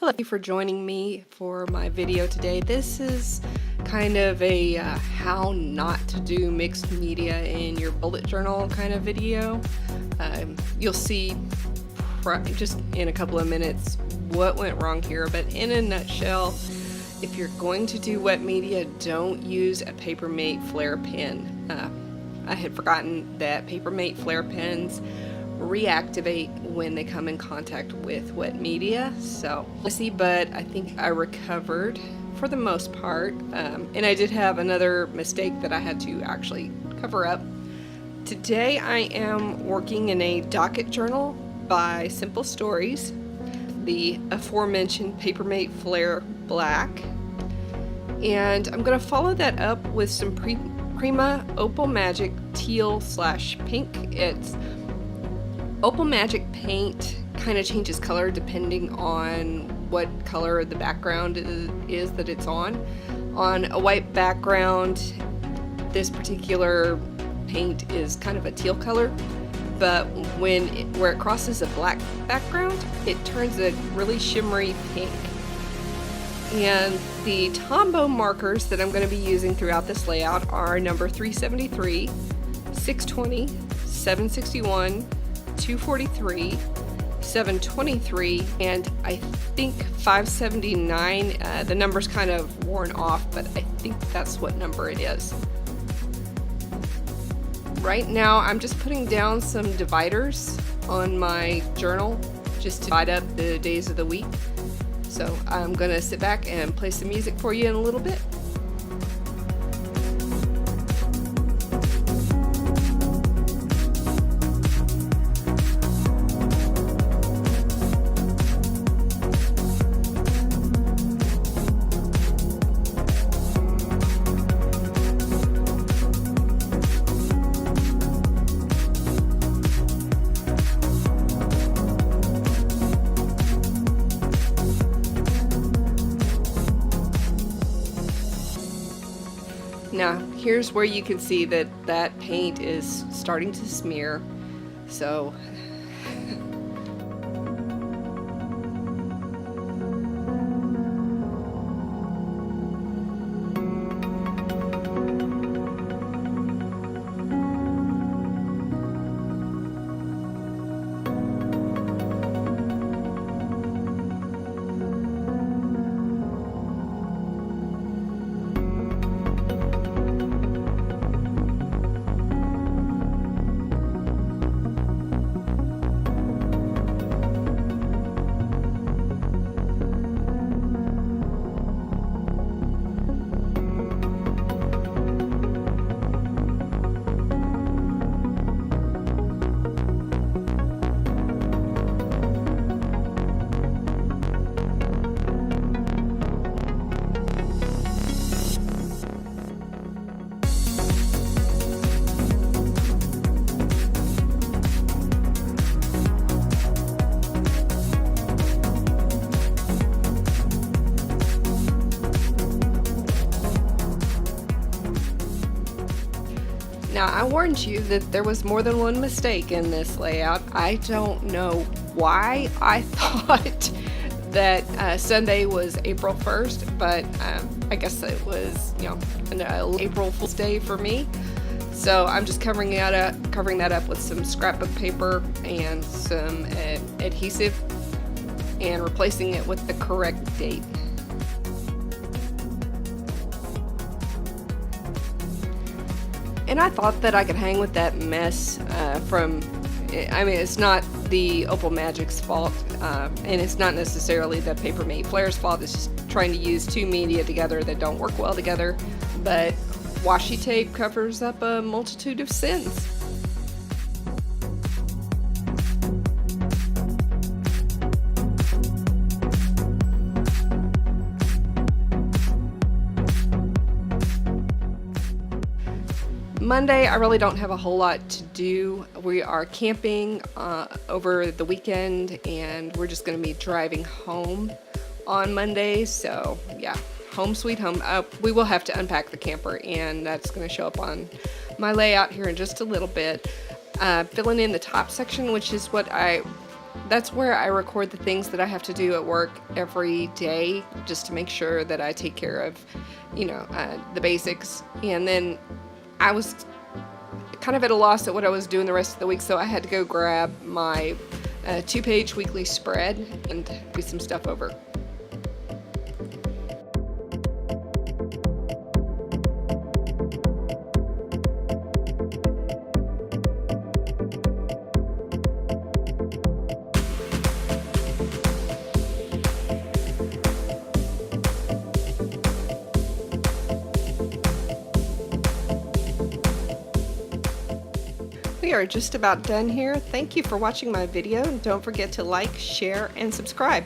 Hello, thank you for joining me for my video today. This is kind of a how not to do mixed media in your bullet journal kind of video. You'll see just in a couple of minutes what went wrong here, but in a nutshell, if you're going to do wet media, don't use a Papermate Flare pen. I had forgotten that Papermate Flare pens reactivate when they come in contact with wet media, so but I think I recovered for the most part, and I did have another mistake that I had to actually cover up. Today I am working in a docket journal by Simple Stories, the aforementioned Papermate Flare Black, and I'm going to follow that up with some Prima Opal Magic Teal/Pink. It's Opal Magic paint kind of changes color depending on what color the background is that it's on. On a white background, this particular paint is kind of a teal color, but where it crosses a black background, it turns a really shimmery pink. And the Tombow markers that I'm going to be using throughout this layout are number 373, 620, 761, 243, 723, and I think 579. The number's kind of worn off, but I think that's what number it is. Right now I'm just putting down some dividers on my journal just to divide up the days of the week. So I'm gonna sit back and play some music for you in a little bit. Now, here's where you can see that that paint is starting to smear. So now, I warned you that there was more than one mistake in this layout. I don't know why I thought that Sunday was April 1st, but I guess it was, an April Fool's Day for me. So I'm just covering that up with some scrapbook paper and some adhesive and replacing it with the correct date. And I thought that I could hang with that mess it's not the Opal Magic's fault, and it's not necessarily the Papermate Flare's fault. It's just trying to use two media together that don't work well together, but washi tape covers up a multitude of sins. Monday, I really don't have a whole lot to do. We are camping over the weekend, and we're just going to be driving home on Monday. So yeah, home sweet home. We will have to unpack the camper, and that's going to show up on my layout here in just a little bit. Filling in the top section, which is what I that's where I record the things that I have to do at work every day, just to make sure that I take care of, the basics. And then I was kind of at a loss at what I was doing the rest of the week, so I had to go grab my 2-page weekly spread and do some stuff over. We are just about done here. Thank you for watching my video, and don't forget to like, share, and subscribe.